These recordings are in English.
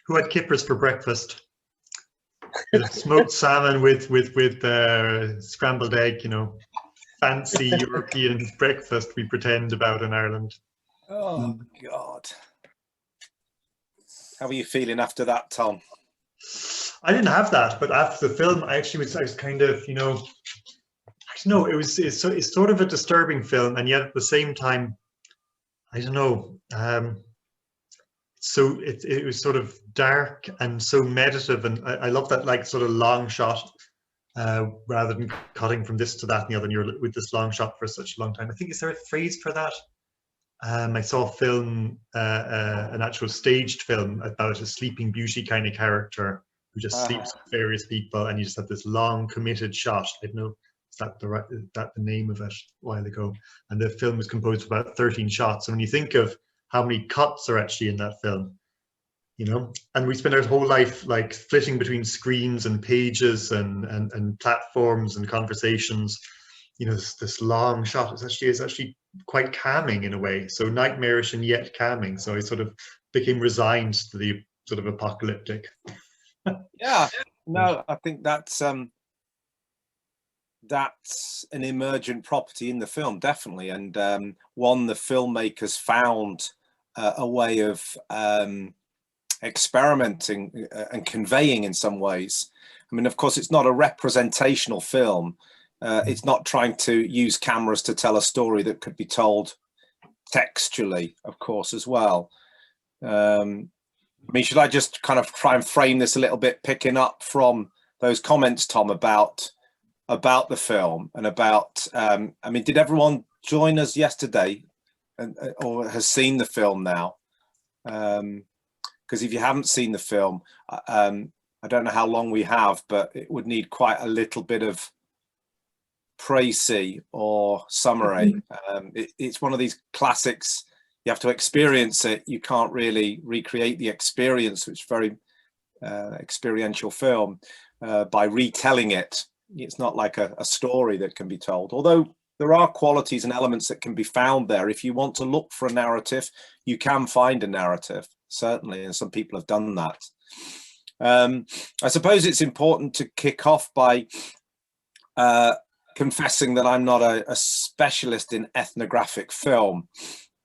Who had kippers for breakfast? Smoked salmon with scrambled egg. You know, fancy European breakfast we pretend about in Ireland. Oh God! How are you feeling after that, Tom? I didn't have that, but after the film, I was kind of, you know, I don't know. It's sort of a disturbing film, and yet at the same time, I don't know. So it was sort of dark and so meditative, and I love that, like, sort of long shot, rather than cutting from this to that and the other. And you're with this long shot for such a long time. I think, is there a phrase for that? I saw a film, an actual staged film about a Sleeping Beauty kind of character who just sleeps with various people, and you just have this long committed shot. I don't know, is that the name of it, a while ago. And the film was composed of about 13 shots. And when you think of how many cuts are actually in that film, you know, and we spend our whole life like flitting between screens and pages and platforms and conversations, you know, this long shot is actually quite calming in a way. So nightmarish and yet calming. So I sort of became resigned to the sort of apocalyptic. Yeah, no, I think that's an emergent property in the film, definitely, and one the filmmakers found a way of experimenting and conveying in some ways. I mean, of course, it's not a representational film. It's not trying to use cameras to tell a story that could be told textually, of course, as well. I mean, should I just kind of try and frame this a little bit, picking up from those comments, Tom, about the film and about, I mean, did everyone join us yesterday or has seen the film now? Because if you haven't seen the film, I don't know how long we have, but it would need quite a little bit of précis or summary. It's one of these classics. You have to experience it. You can't really recreate the experience, which is very experiential film, by retelling it. It's not like a story that can be told, although there are qualities and elements that can be found there. If you want to look for a narrative, you can find a narrative, certainly, and some people have done that. I suppose it's important to kick off by confessing that I'm not a specialist in ethnographic film,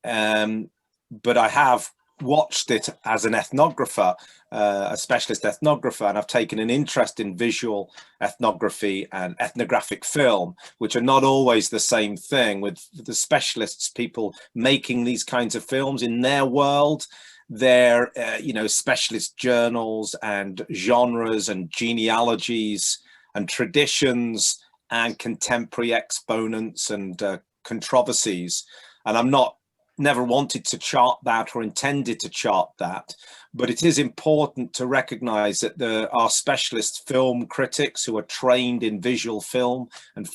but I have watched it as an ethnographer, a specialist ethnographer, and I've taken an interest in visual ethnography and ethnographic film, which are not always the same thing. With the specialists, people making these kinds of films in their world, their you know, specialist journals and genres and genealogies and traditions and contemporary exponents and controversies. And I'm never wanted to chart that or intended to chart that, but it is important to recognize that there are specialist film critics who are trained in visual film and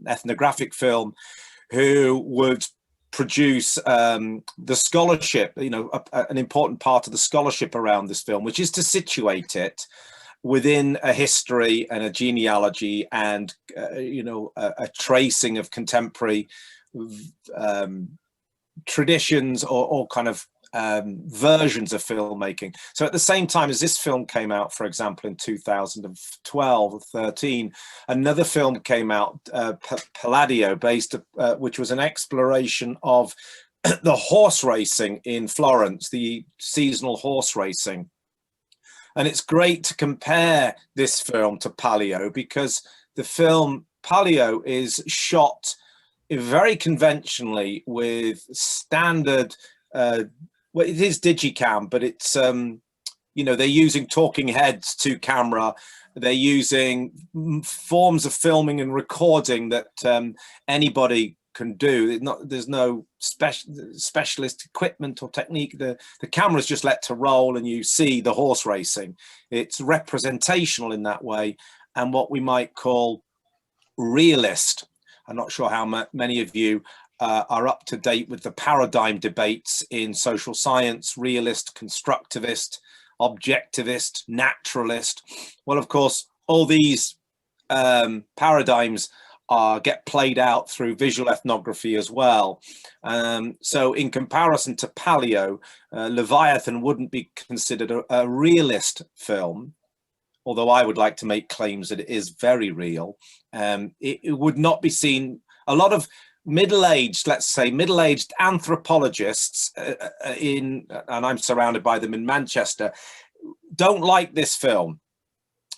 ethnographic film who would produce the scholarship, you know, an important part of the scholarship around this film, which is to situate it within a history and a genealogy and you know, a tracing of contemporary traditions or kind of versions of filmmaking. So at the same time as this film came out, for example, in 2012 or 13, another film came out, Palladio, which was an exploration of the horse racing in Florence, the seasonal horse racing. And it's great to compare this film to Palio, because the film Palio is shot very conventionally with standard, well, it is digicam, but it's, you know, they're using talking heads to camera. They're using forms of filming and recording that anybody can do. There's no specialist equipment or technique. The camera's just let to roll and you see the horse racing. It's representational in that way, and what we might call realist. I'm not sure how many of you are up to date with the paradigm debates in social science: realist, constructivist, objectivist, naturalist. Well, of course, all these paradigms get played out through visual ethnography as well. So in comparison to Paleo, Leviathan wouldn't be considered a realist film, although I would like to make claims that it is very real. It would not be seen. A lot of middle-aged, let's say middle-aged anthropologists and I'm surrounded by them in Manchester, don't like this film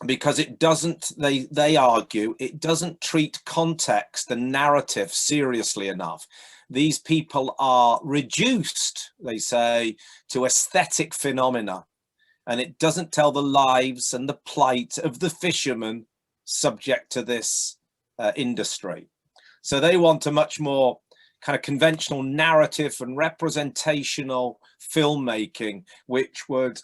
because it doesn't, they argue, it doesn't treat context and narrative seriously enough. These people are reduced, they say, to aesthetic phenomena, and it doesn't tell the lives and the plight of the fishermen subject to this industry. So they want a much more kind of conventional narrative and representational filmmaking, which would,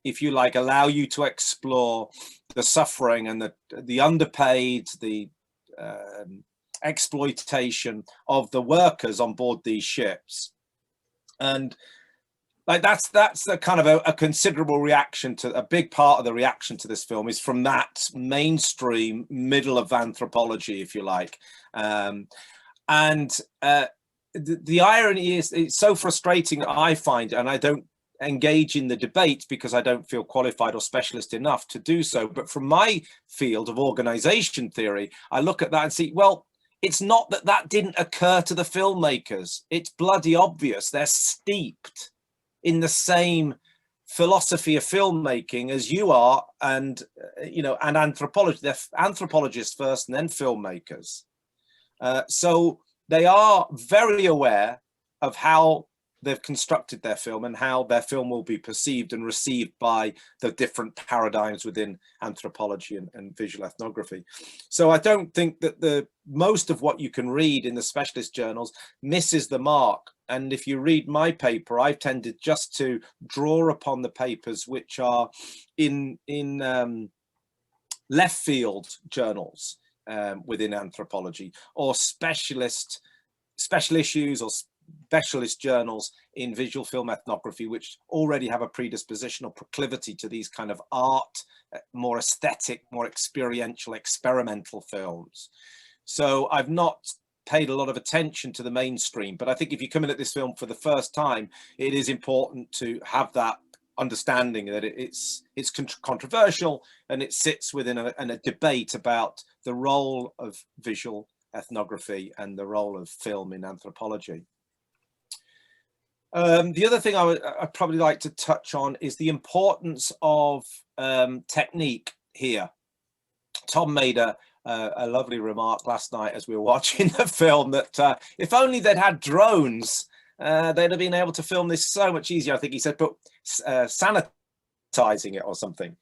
if you like, allow you to explore the suffering and the underpaid, the exploitation of the workers on board these ships. And like that's the kind of a considerable reaction to, a big part of the reaction to this film is from that mainstream middle of anthropology, if you like. The irony is, it's so frustrating, I find, and I don't engage in the debate because I don't feel qualified or specialist enough to do so. But from my field of organization theory, I look at that and see, well, it's not that didn't occur to the filmmakers. It's bloody obvious. They're steeped in the same philosophy of filmmaking as you are, and and anthropology. They're anthropologists first and then filmmakers. So they are very aware of how they've constructed their film and how their film will be perceived and received by the different paradigms within anthropology and visual ethnography. So I don't think that the most of what you can read in the specialist journals misses the mark. And if you read my paper, I've tended just to draw upon the papers which are in left field journals within anthropology, or special issues or specialist journals in visual film ethnography, which already have a predisposition or proclivity to these kind of art, more aesthetic, more experiential, experimental films. So I've not paid a lot of attention to the mainstream, but I think if you come in at this film for the first time, it is important to have that understanding that it's controversial, and it sits within a debate about the role of visual ethnography and the role of film in anthropology. The other thing I'd probably like to touch on is the importance of technique here. Tom made a lovely remark last night as we were watching the film that if only they'd had drones, they'd have been able to film this so much easier. I think he said, but sanitizing it or something,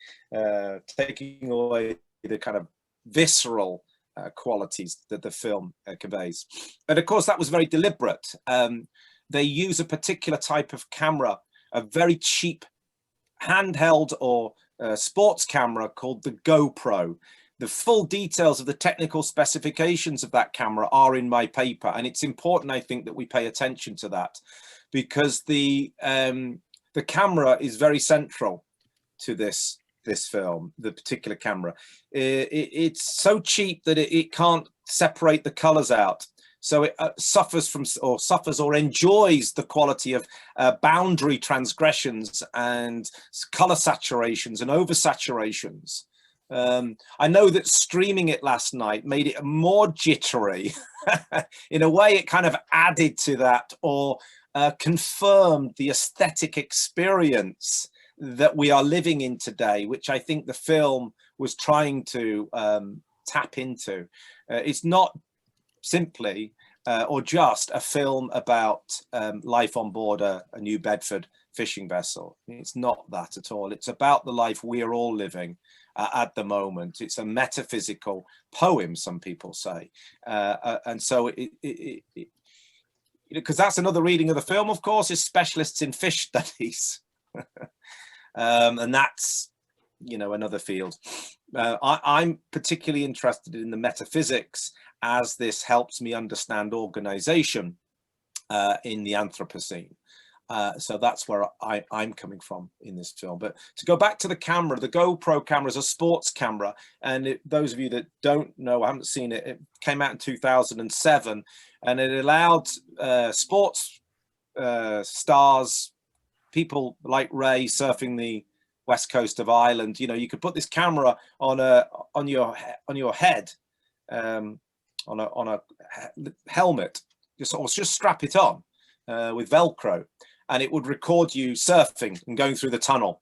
taking away the kind of visceral qualities that the film conveys. And of course, that was very deliberate. They use a particular type of camera, a very cheap handheld or sports camera called the GoPro. The full details of the technical specifications of that camera are in my paper, and it's important, I think, that we pay attention to that, because the camera is very central to this film, the particular camera. It's so cheap that it can't separate the colors out. So it suffers or enjoys the quality of boundary transgressions and color saturations and oversaturations. I know that streaming it last night made it more jittery. In a way, it kind of added to that, or confirmed the aesthetic experience that we are living in today, which I think the film was trying to tap into. It's not simply or just a film about life on board a New Bedford fishing vessel. It's not that at all. It's about the life we're all living at the moment. It's a metaphysical poem, some people say. And so because that's another reading of the film, of course, is specialists in fish studies. And that's, another field. I'm particularly interested in the metaphysics, as this helps me understand organization in the Anthropocene. So that's where I'm coming from in this film. But to go back to the camera, the GoPro camera is a sports camera. And those of you that don't know, haven't seen it, it came out in 2007, and it allowed sports stars, people like Ray surfing the west coast of Ireland. You know, you could put this camera on your head, on a helmet, just strap it on with Velcro, and it would record you surfing and going through the tunnel.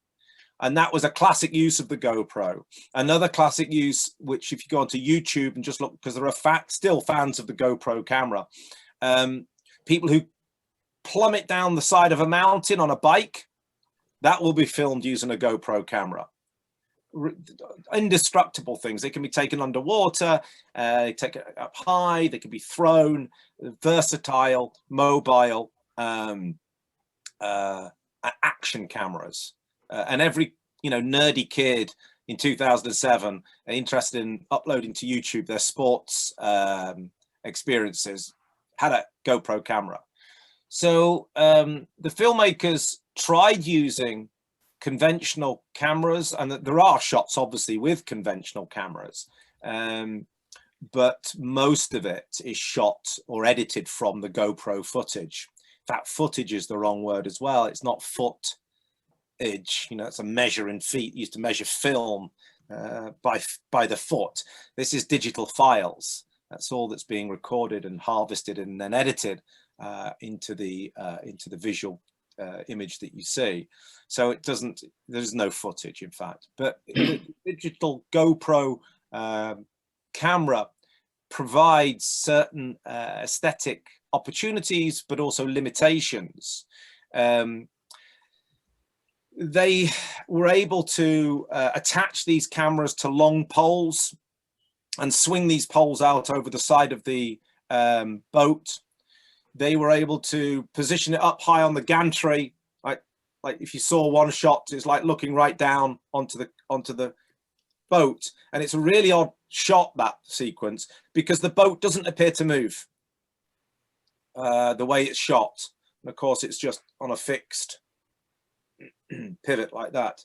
And that was a classic use of the GoPro. Another classic use, which if you go onto YouTube and just look, because there are still fans of the GoPro camera, people who plummet down the side of a mountain on a bike, that will be filmed using a GoPro camera. Indestructible things. They can be taken underwater, take it up high, they can be thrown, versatile, mobile, action cameras. And every nerdy kid in 2007 interested in uploading to YouTube their sports experiences had a GoPro camera. So the filmmakers tried using conventional cameras, and there are shots obviously with conventional cameras, but most of it is shot or edited from the GoPro footage. In fact, footage is the wrong word as well. It's not footage, it's a measure in feet. You used to measure film by the foot. This is digital files. That's all that's being recorded and harvested and then edited into the visual image that you see. So there's no footage, in fact. But the digital GoPro camera provides certain aesthetic opportunities, but also limitations. They were able to attach these cameras to long poles and swing these poles out over the side of the boat. They were able to position it up high on the gantry, like if you saw one shot, it's like looking right down onto the boat, and it's a really odd shot, that sequence, because the boat doesn't appear to move the way it's shot, and of course it's just on a fixed pivot like that.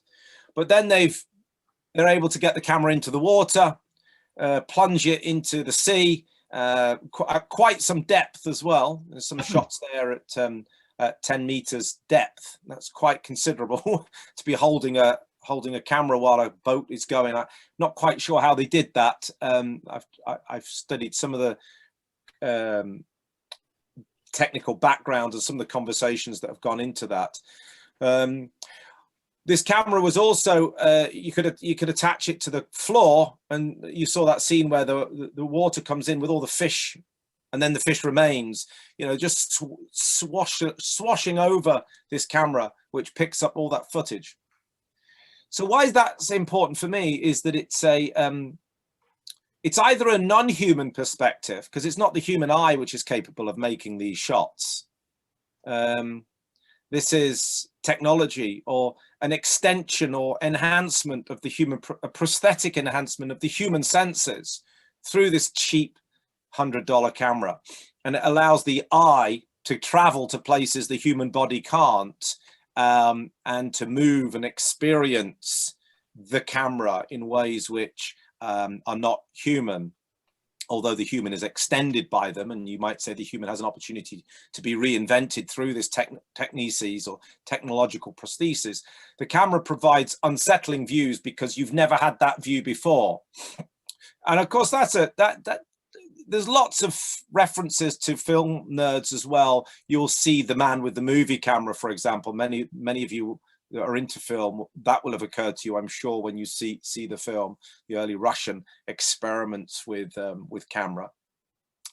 But then they're able to get the camera into the water, plunge it into the sea at quite some depth as well. There's some shots there at 10 meters depth. That's quite considerable to be holding a camera while a boat is going. I'm not quite sure how they did that. I've studied some of the technical background and some of the conversations that have gone into that. This camera was also you could attach it to the floor, and you saw that scene where the water comes in with all the fish, and then the fish remains, just swashing over this camera, which picks up all that footage. So why is that important for me is that it's either a non-human perspective, because it's not the human eye which is capable of making these shots. This is technology, or an extension or enhancement of the human, a prosthetic enhancement of the human senses through this cheap $100 camera. And it allows the eye to travel to places the human body can't, and to move and experience the camera in ways which are not human, although the human is extended by them. And you might say the human has an opportunity to be reinvented through this technices or technological prosthesis. The camera provides unsettling views because you've never had that view before. And of course, there's lots of references to film nerds as well. You'll see The Man with the Movie Camera, for example. Many of you that are into film, that will have occurred to you, I'm sure, when you see the film, the early Russian experiments with camera.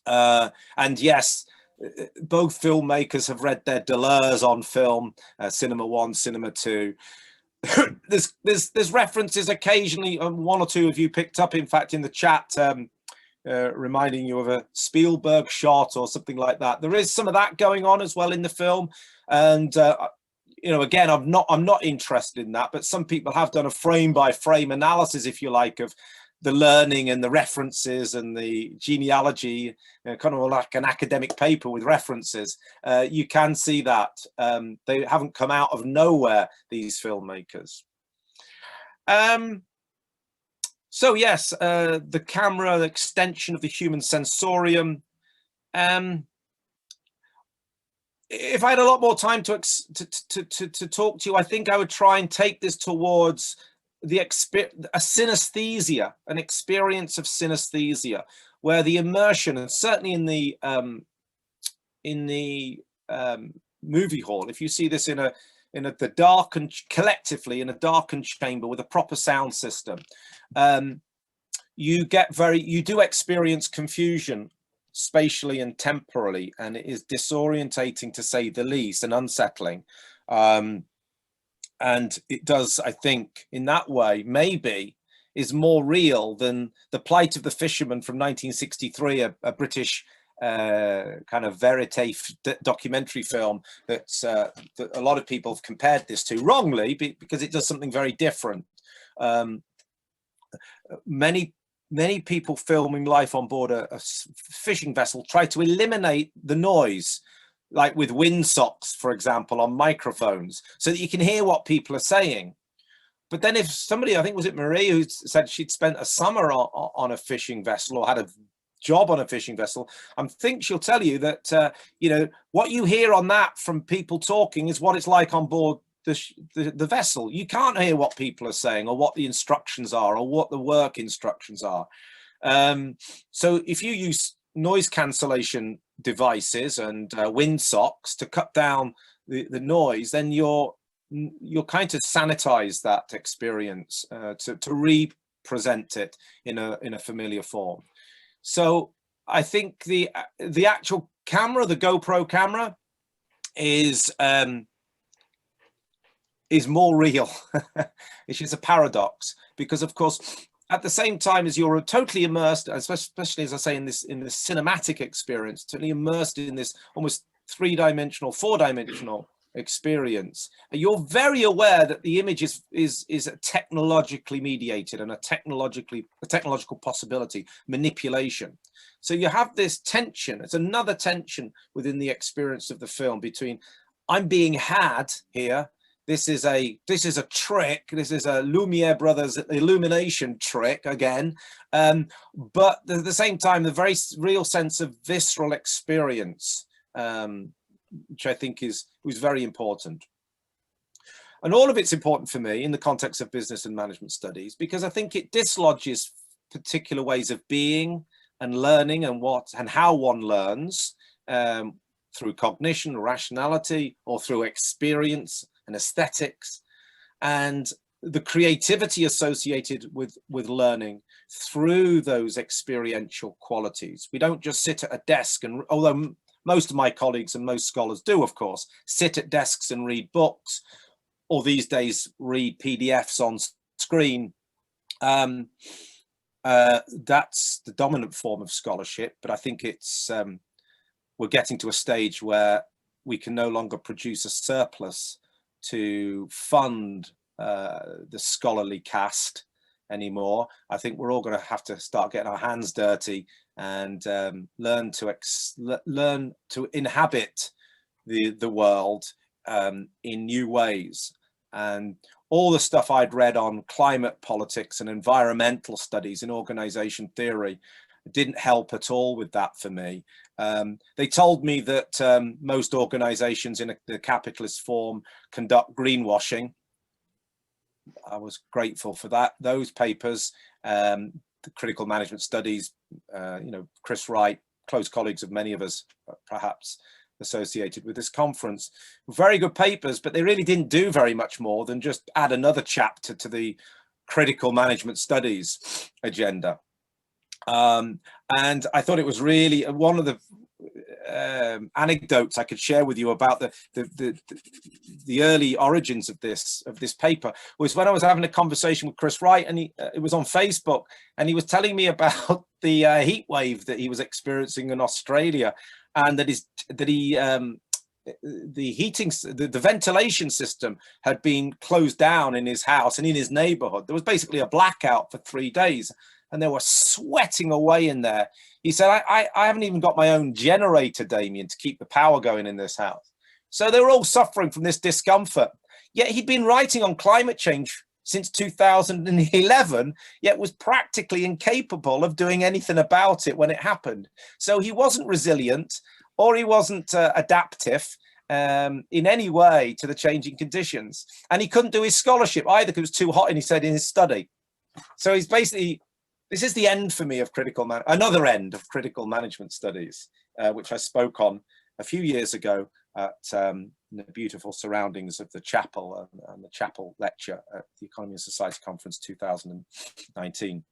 And yes, both filmmakers have read their Deleuze on film, Cinema 1, Cinema 2. There's references occasionally, one or two of you picked up, in fact, in the chat, reminding you of a Spielberg shot or something like that. There is some of that going on as well in the film, and again, I'm not interested in that, but some people have done a frame by frame analysis, if you like, of the learning and the references and the genealogy, kind of like an academic paper with references. You can see that they haven't come out of nowhere, these filmmakers. So yes, the camera, the extension of the human sensorium. If I had a lot more time to talk to you, I think I would try and take this towards a synesthesia, an experience of synesthesia, where the immersion, and certainly in the movie hall, if you see this the darkened, collectively in a darkened chamber with a proper sound system, you do experience confusion spatially and temporally, and it is disorientating to say the least, and unsettling. And it does, I think, in that way, maybe is more real than The Plight of the Fisherman from 1963, a British kind of verite documentary film that a lot of people have compared this to, wrongly, because it does something very different. Many people filming life on board a fishing vessel try to eliminate the noise, like with windsocks, for example, on microphones, so that you can hear what people are saying. But then if somebody, I think, was it Marie, who said she'd spent a summer on a fishing vessel, or had a job on a fishing vessel, I think she'll tell you that, you know, what you hear on that from people talking is what it's like on board the vessel. You can't hear what people are saying, or what the instructions are, or what the work instructions are. So if you use noise cancellation devices and windsocks to cut down the noise, then you're kind of sanitize that experience to represent it in a familiar form. So I think the actual camera, the GoPro camera, is more real. Which is a paradox, because of course, at the same time as you're totally immersed, especially as I say in this cinematic experience, totally immersed in this almost 3-dimensional, 4-dimensional experience, you're very aware that the image is technologically mediated, and a technological possibility, manipulation. So you have this tension. It's another tension within the experience of the film between, I'm being had here. This is a trick. This is a Lumiere brothers illumination trick again, but at the same time, the very real sense of visceral experience, which I think was very important. And all of it's important for me in the context of business and management studies, because I think it dislodges particular ways of being and learning, and how one learns, through cognition, rationality, or through experience and aesthetics, and the creativity associated with learning through those experiential qualities. We don't just sit at a desk, and although most of my colleagues and most scholars do, of course, sit at desks and read books, or these days read PDFs on screen. That's the dominant form of scholarship, but I think it's we're getting to a stage where we can no longer produce a surplus to fund the scholarly cast anymore. I think we're all going to have to start getting our hands dirty and learn to inhabit the world in new ways. And all the stuff I'd read on climate politics and environmental studies in organization theory didn't help at all with that for me. They told me that most organizations in the capitalist form conduct greenwashing. I was grateful for those papers. The critical management studies, you know, Chris Wright, close colleagues of many of us, perhaps associated with this conference, very good papers, but they really didn't do very much more than just add another chapter to the critical management studies agenda. And I thought it was really one of the anecdotes I could share with you about the early origins of this paper was when I was having a conversation with Chris Wright, and it was on Facebook, and he was telling me about the heat wave that he was experiencing in Australia, and the ventilation system had been closed down in his house and in his neighborhood. There was basically a blackout for 3 days. and they were sweating away in there. He said, I haven't even got my own generator, Damian, to keep the power going in this house. So they were all suffering from this discomfort. Yet he'd been writing on climate change since 2011, yet was practically incapable of doing anything about it when it happened. So he wasn't resilient, or he wasn't adaptive in any way to the changing conditions. And he couldn't do his scholarship either because it was too hot, and he said, in his study. So he's basically, this is the end for me of another end of critical management studies, which I spoke on a few years ago at the beautiful surroundings of the chapel and the chapel lecture at the Economy and Society Conference 2019.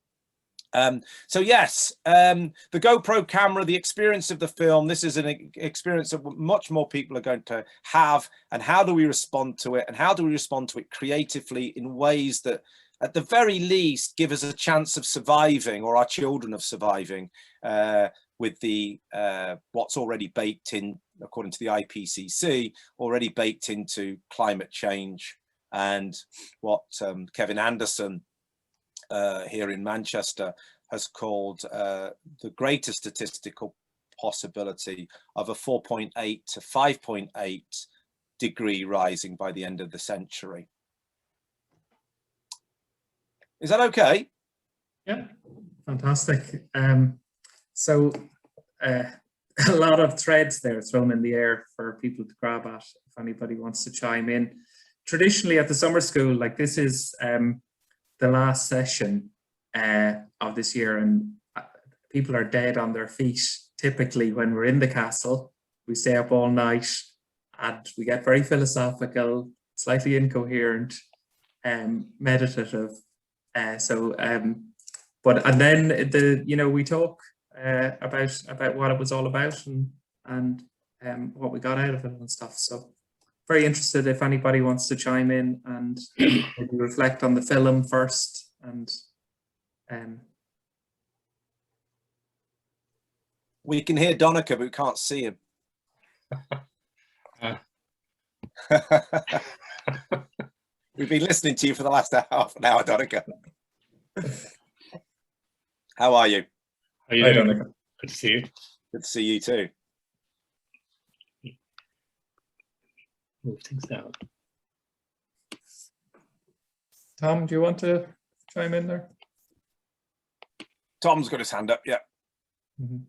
So yes, the GoPro camera, the experience of the film, this is an experience that much more people are going to have. And how do we respond to it? And how do we respond to it creatively in ways that, at the very least, give us a chance of surviving, or our children of surviving, with the what's already baked in, according to the IPCC, already baked into climate change, and what Kevin Anderson here in Manchester has called the greater statistical possibility of a 4.8 to 5.8 degree rising by the end of the century. Is that okay? Yeah, fantastic. So a lot of threads there thrown in the air for people to grab at if anybody wants to chime in. Traditionally at the summer school, like, this is the last session of this year, and people are dead on their feet. Typically when we're in the castle, we stay up all night and we get very philosophical, slightly incoherent, meditative. But then we talk about what it was all about and what we got out of it and stuff. So very interested if anybody wants to chime in and maybe reflect on the film first. And we can hear Donncha, but we can't see him. We've been listening to you for the last half an hour, Donncha. How are you? How are you doing? Donncha. Good to see you. Good to see you too. Move things down. Tom, do you want to chime in there? Tom's got his hand up, yeah. Mm-hmm.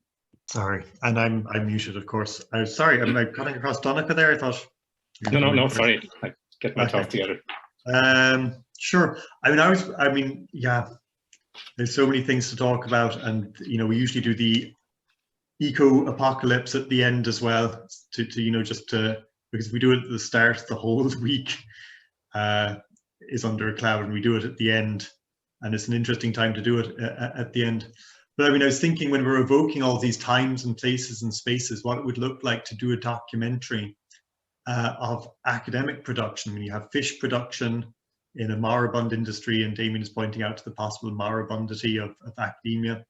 Sorry, and I'm muted, of course. I'm sorry, am I cutting across Donncha there? I thought. No, sorry. I get my talk together. Sure. Yeah. There's so many things to talk about, and we usually do the eco-apocalypse at the end as well, because if we do it at the start, the whole week is under a cloud, and we do it at the end, and it's an interesting time to do it at the end. But I was thinking, when we're evoking all these times and places and spaces, what it would look like to do a documentary of academic production. When you have fish production in a moribund industry, and Damian is pointing out to the possible moribundity of academia,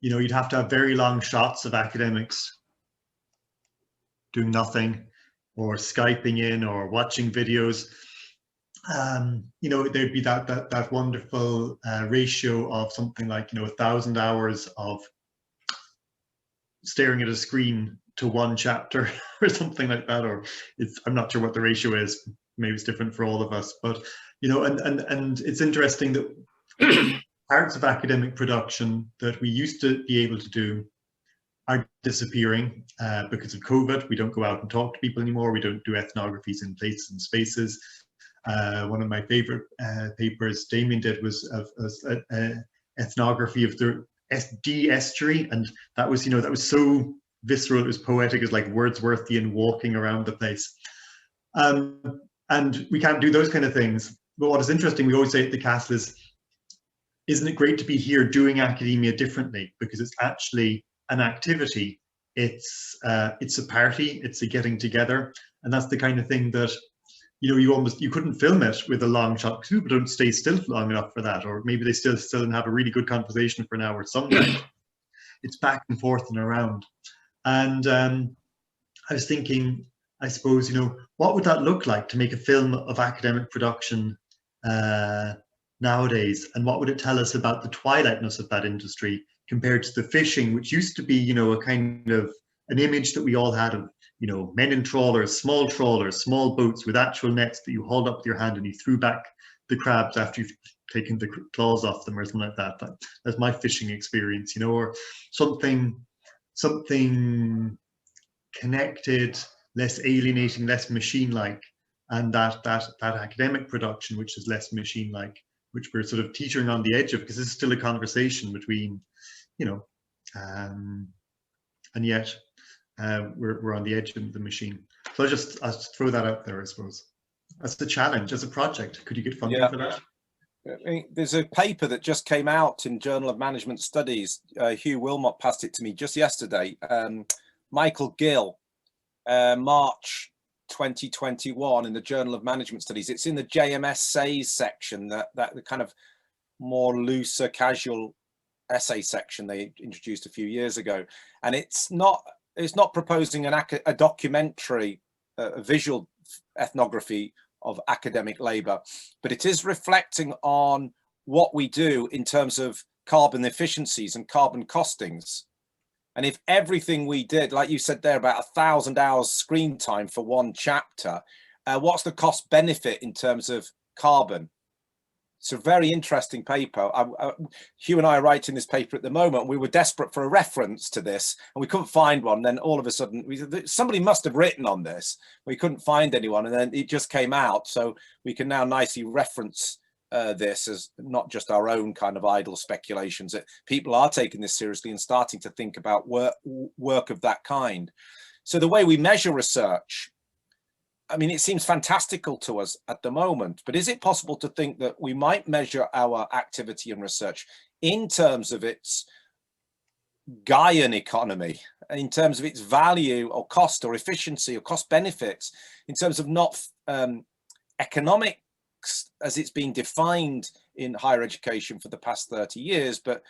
you'd have to have very long shots of academics doing nothing, or Skyping in, or watching videos. There'd be that wonderful ratio of something like 1,000 hours of staring at a screen to one chapter or something like that, or I'm not sure what the ratio is. Maybe it's different for all of us, but and it's interesting that parts of academic production that we used to be able to do are disappearing because of COVID. We don't go out and talk to people anymore. We don't do ethnographies in places and spaces. One of my favorite papers Damian did was ethnography of the SD estuary, and that was so visceral. It was poetic. It's like Wordsworthian walking around the place, and we can't do those kind of things. But what is interesting, we always say at the castle, is, isn't it great to be here doing academia differently, because it's actually an activity. It's a party. It's a getting together, and that's the kind of thing that you couldn't film it with a long shot, because people don't stay still long enough for that, or maybe they still and have a really good conversation for an hour. Sometimes it's back and forth and around. And I was thinking, I suppose, what would that look like to make a film of academic production nowadays? And what would it tell us about the twilightness of that industry compared to the fishing, which used to be, you know, a kind of an image that we all had of, you know, men in trawlers, small boats with actual nets that you hold up with your hand and you threw back the crabs after you've taken the claws off them or something like that. That's my fishing experience, you know, or something connected, less alienating, less machine-like, and that academic production, which is less machine-like, which we're sort of teetering on the edge of, because this is still a conversation between, you know, and yet we're on the edge of the machine. So I'll just throw that out there, I suppose. That's the challenge as a project. Could you get funding for that? I mean, there's a paper that just came out in Journal of Management Studies. Hugh Wilmot passed it to me just yesterday. Michael Gill, March 2021 in the Journal of Management Studies. It's in the JMS Essays section, that the kind of more looser, casual essay section they introduced a few years ago. And it's not proposing a documentary, a visual ethnography of academic labour, but it is reflecting on what we do in terms of carbon efficiencies and carbon costings. And if everything we did, like you said there, about 1,000 hours screen time for one chapter, what's the cost benefit in terms of carbon? It's a very interesting paper. Hugh and I are writing this paper at the moment. We were desperate for a reference to this and we couldn't find one. Then all of a sudden, somebody must have written on this. We couldn't find anyone, and then it just came out. So we can now nicely reference this as not just our own kind of idle speculations. That people are taking this seriously and starting to think about work of that kind. So the way we measure research, I mean, it seems fantastical to us at the moment, but is it possible to think that we might measure our activity and research in terms of its Gaian economy, in terms of its value or cost or efficiency or cost benefits, in terms of not economics as it's been defined in higher education for the past 30 years, but,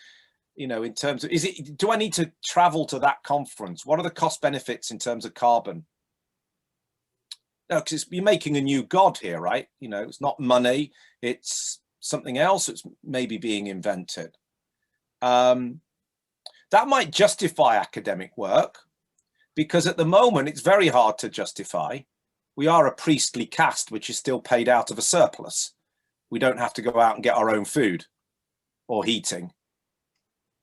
you know, in terms of, do I need to travel to that conference? What are the cost benefits in terms of carbon? No, because you're making a new god here, right? You know, it's not money, it's something else that's maybe being invented. That might justify academic work, because at the moment it's very hard to justify. We are a priestly caste which is still paid out of a surplus. We don't have to go out and get our own food or heating.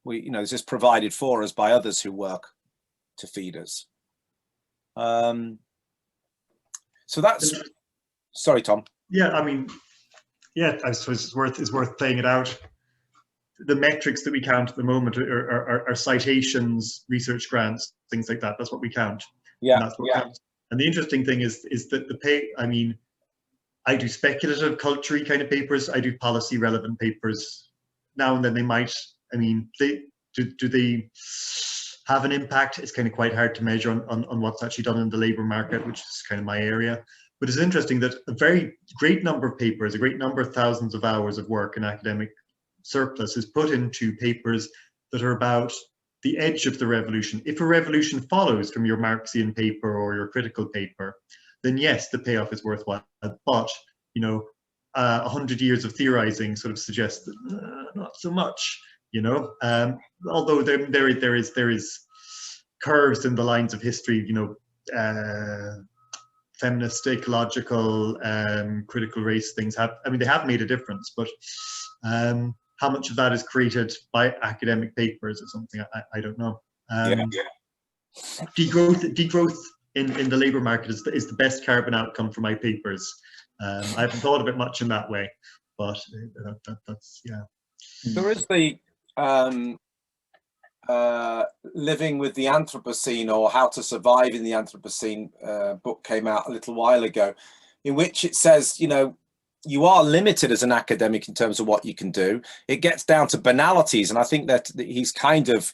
You know, it's just provided for us by others who work to feed us. So that's, sorry, Tom. Yeah, I mean, yeah, I suppose it's worth playing it out. The metrics that we count at the moment are citations, research grants, things like that. That's what we count. Yeah, and that's what counts. And the interesting thing is that the pay. I mean, I do speculative, culture kind of papers. I do policy relevant papers. Now and then they might. I mean, do they have an impact? It's kind of quite hard to measure on what's actually done in the labour market, which is kind of my area. But it's interesting that a very great number of papers, a great number of thousands of hours of work in academic surplus is put into papers that are about the edge of the revolution. If a revolution follows from your Marxian paper or your critical paper, then yes, the payoff is worthwhile. But, you know, 100 years of theorizing sort of suggests that not so much. You know, although there is curves in the lines of history, you know, feminist, ecological, critical race things they have made a difference, but how much of that is created by academic papers or something, I don't know. Degrowth in the labour market is the best carbon outcome for my papers. I haven't thought of it much in that way, but that's, yeah. There is the Living with the Anthropocene, or How to Survive in the Anthropocene book came out a little while ago, in which it says, you know, you are limited as an academic in terms of what you can do. It gets down to banalities, and I think that he's kind of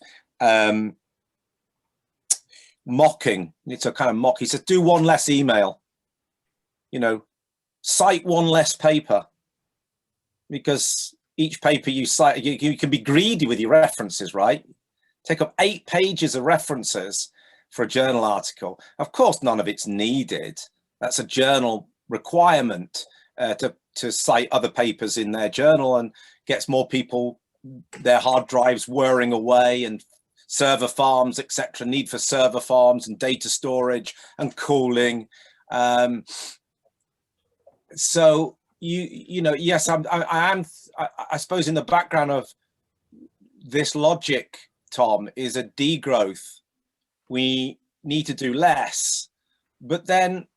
mocking. It's a kind of mock. He says, do one less email, you know, cite one less paper, because each paper you cite, you can be greedy with your references, right? Take up 8 pages of references for a journal article. Of course, none of it's needed. That's a journal requirement to to cite other papers in their journal and gets more people, their hard drives whirring away, and server farms, etc. Need for server farms and data storage and cooling. So you know, yes, I suppose in the background of this logic, Tom, is a degrowth. We need to do less, but then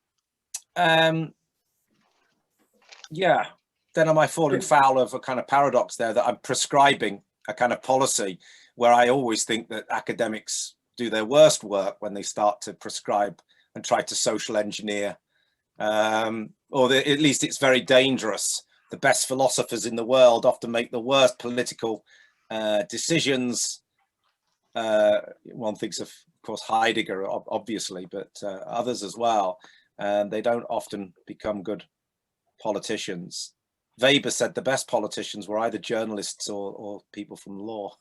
yeah, then am I falling foul of a kind of paradox there, that I'm prescribing a kind of policy where I always think that academics do their worst work when they start to prescribe and try to social engineer, or at least it's very dangerous. The best philosophers in the world often make the worst political decisions. One thinks of course, Heidegger, obviously, but others as well. And they don't often become good politicians. Weber said the best politicians were either journalists or people from law,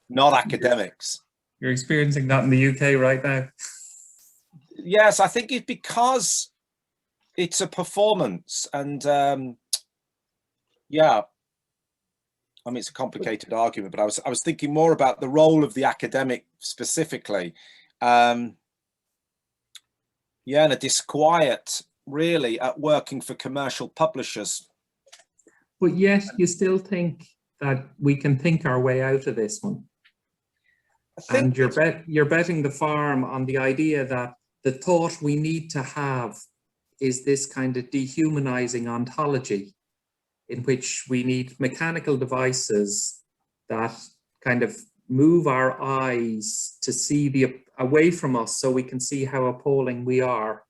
not academics. You're experiencing that in the UK right now. Yes, I think it's because it's a performance, and yeah, I mean, it's a complicated argument, but I was thinking more about the role of the academic specifically. Yeah, and a disquiet really at working for commercial publishers. But yet you still think that we can think our way out of this one. And you're betting the farm on the idea that the thought we need to have is this kind of dehumanizing ontology in which we need mechanical devices that kind of move our eyes to see away from us so we can see how appalling we are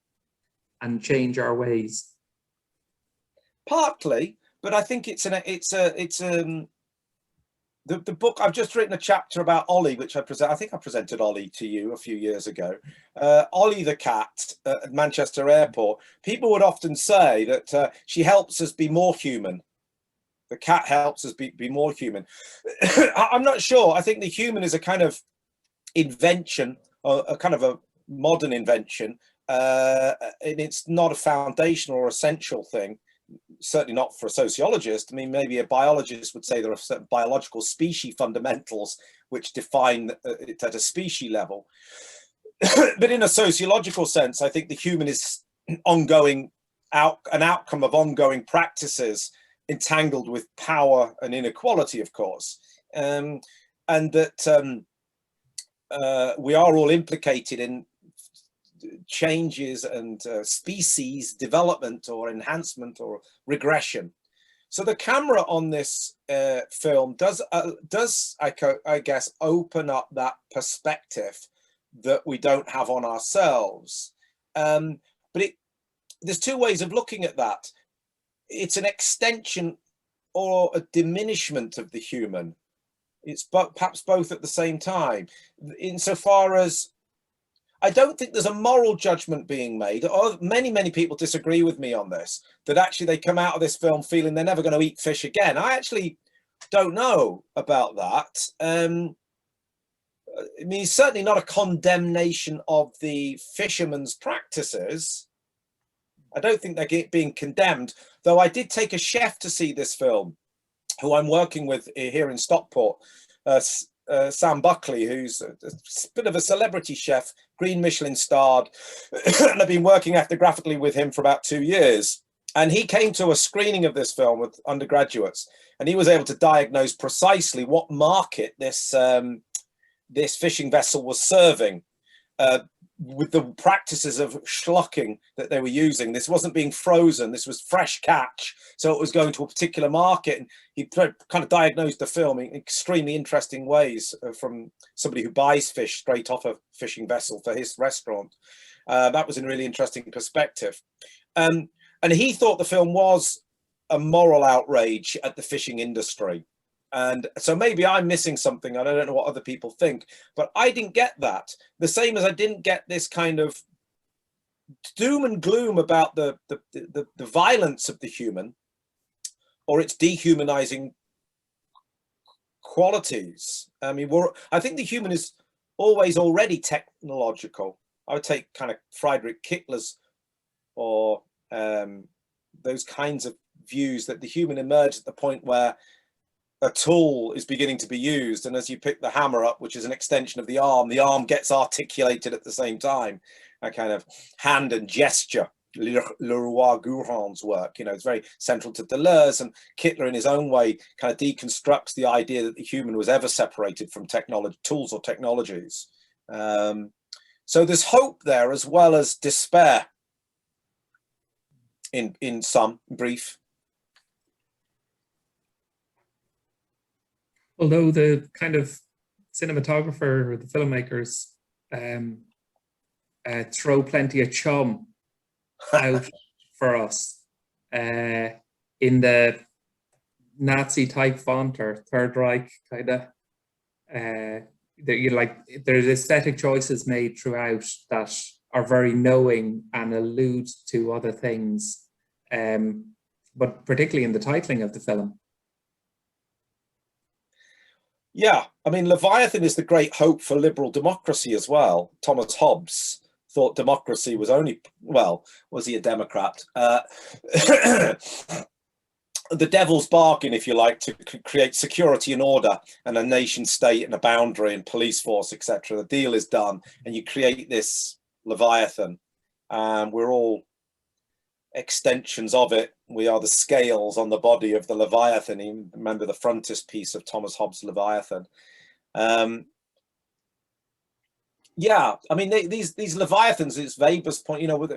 and change our ways. Partly, but I think the book, I've just written a chapter about Ollie, which I think I presented Ollie to you a few years ago. Ollie the cat at Manchester Airport. People would often say that she helps us be more human. The cat helps us be more human. I'm not sure. I think the human is a kind of invention, or a kind of a modern invention, and it's not a foundational or essential thing. Certainly not for a sociologist. I mean, maybe a biologist would say there are certain biological species fundamentals which define it at a species level. But in a sociological sense, I think the human is an outcome of ongoing practices entangled with power and inequality, of course, and that we are all implicated in changes and species development or enhancement or regression. So the camera on this film does I guess open up that perspective that we don't have on ourselves, but there's two ways of looking at that. It's an extension or a diminishment of the human. It's perhaps both at the same time, insofar as I don't think there's a moral judgment being made. Many people disagree with me on this, that actually they come out of this film feeling they're never going to eat fish again. I actually don't know about that. I mean, it's certainly not a condemnation of the fishermen's practices. I don't think they're being condemned, though I did take a chef to see this film, who I'm working with here in Stockport, Sam Buckley, who's a bit of a celebrity chef, Green Michelin starred, and I've been working ethnographically with him for about 2 years. And he came to a screening of this film with undergraduates, and he was able to diagnose precisely what market this fishing vessel was serving, with the practices of schlucking that they were using. This wasn't being frozen, this was fresh catch, so it was going to a particular market. And he kind of diagnosed the film in extremely interesting ways from somebody who buys fish straight off a fishing vessel for his restaurant. That was a really interesting perspective. And he thought the film was a moral outrage at the fishing industry. And so maybe I'm missing something. I don't know what other people think, but I didn't get that. The same as I didn't get this kind of doom and gloom about the violence of the human or its dehumanizing qualities. I mean, I think the human is always already technological. I would take kind of Friedrich Kittler's or those kinds of views that the human emerged at the point where a tool is beginning to be used, and as you pick the hammer up, which is an extension of the arm gets articulated at the same time. A kind of hand and gesture. Leroy-Gourhand's work, you know, it's very central to Deleuze, and Kittler in his own way kind of deconstructs the idea that the human was ever separated from technology, tools or technologies. So there's hope there as well as despair in some brief. Although the kind of cinematographer or the filmmakers throw plenty of chum out for us in the Nazi type font or Third Reich kind of there's aesthetic choices made throughout that are very knowing and allude to other things, but particularly in the titling of the film. Yeah, I mean, Leviathan is the great hope for liberal democracy as well. Thomas Hobbes thought democracy was only, well, was he a Democrat? The devil's bargain, if you like, to create security and order and a nation state and a boundary and police force, etc. The deal is done and you create this Leviathan. We're all extensions of it. We are the scales on the body of the Leviathan. You remember the frontispiece of Thomas Hobbes' Leviathan. Yeah, I mean, these Leviathans, it's Weber's point, you know,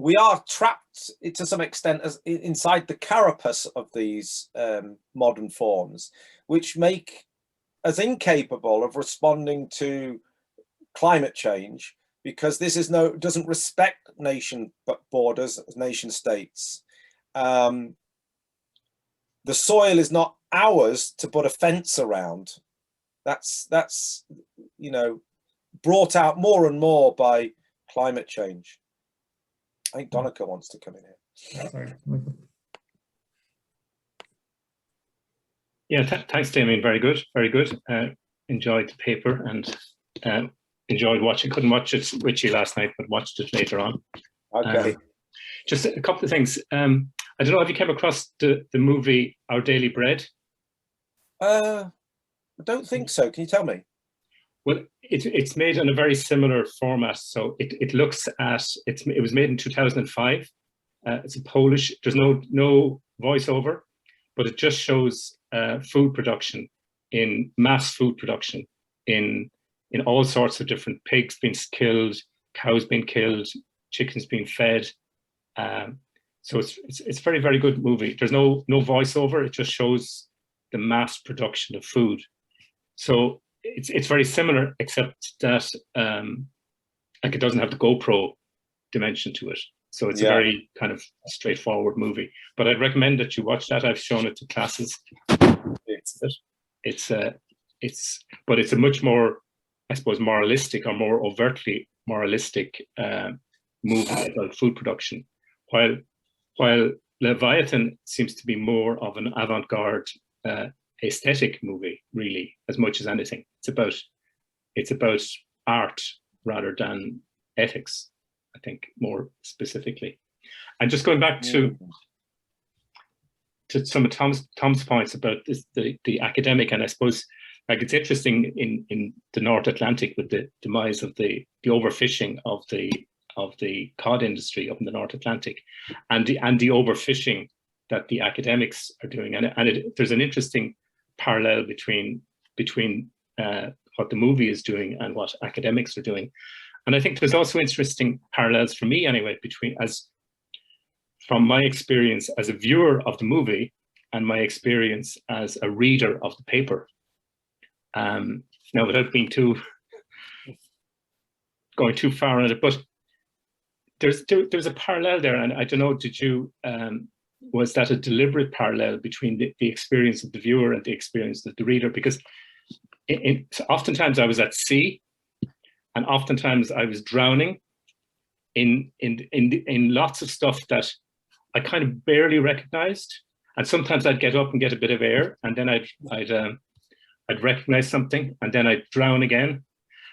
we are trapped to some extent as inside the carapace of these modern forms, which make us incapable of responding to climate change, because this is doesn't respect nation borders, nation states. The soil is not ours to put a fence around. That's you know, brought out more and more by climate change. I think Donncha wants to come in here. Sorry. Yeah, thanks, Damian. Very good, very good. Enjoyed the paper and enjoyed watching. Couldn't watch it with you last night, but watched it later on. Okay. Just a couple of things. I don't know if you came across the movie Our Daily Bread. I don't think so. Can you tell me? Well, it's made in a very similar format. So it looks at it was made in 2005. It's a Polish. There's no voiceover, but it just shows food production, in mass food production in all sorts of different, pigs being killed, cows being killed, chickens being fed. So it's very, very good movie. There's no voiceover. It just shows the mass production of food. So it's very similar, except that like it doesn't have the GoPro dimension to it. So it's a very kind of straightforward movie. But I'd recommend that you watch that. I've shown it to classes. It's a much more, I suppose, moralistic or more overtly moralistic movie about food production, while Leviathan seems to be more of an avant-garde aesthetic movie, really, as much as anything. It's about art rather than ethics, I think, more specifically. And just going back to some of Tom's points about the academic, and I suppose, like, it's interesting in the North Atlantic with the demise of the overfishing of the cod industry up in the North Atlantic, and the overfishing that the academics are doing, there's an interesting parallel between what the movie is doing and what academics are doing. And I think there's also interesting parallels for me anyway, from my experience as a viewer of the movie and my experience as a reader of the paper. Now, without being going too far on it, but there's a parallel there, and I don't know, did you, was that a deliberate parallel between the experience of the viewer and the experience of the reader? Because oftentimes I was at sea, and oftentimes I was drowning in lots of stuff that I kind of barely recognized, and sometimes I'd get up and get a bit of air, and then I'd recognize something, and then I'd drown again,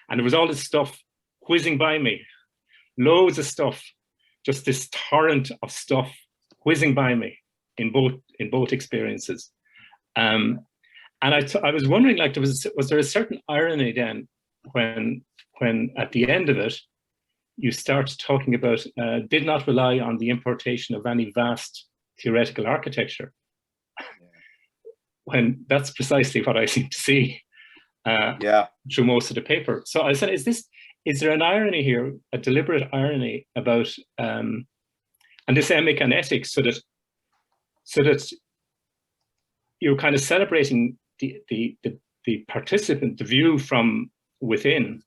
and there was all this stuff whizzing by me, loads of stuff, just this torrent of stuff whizzing by me in both experiences. And I was wondering, like, was there a certain irony then when at the end of it, you start talking about did not rely on the importation of any vast theoretical architecture, when that's precisely what I seem to see through most of the paper. So I said, is there an irony here, a deliberate irony about and this emic and ethics, so that you're kind of celebrating the participant, the view from within,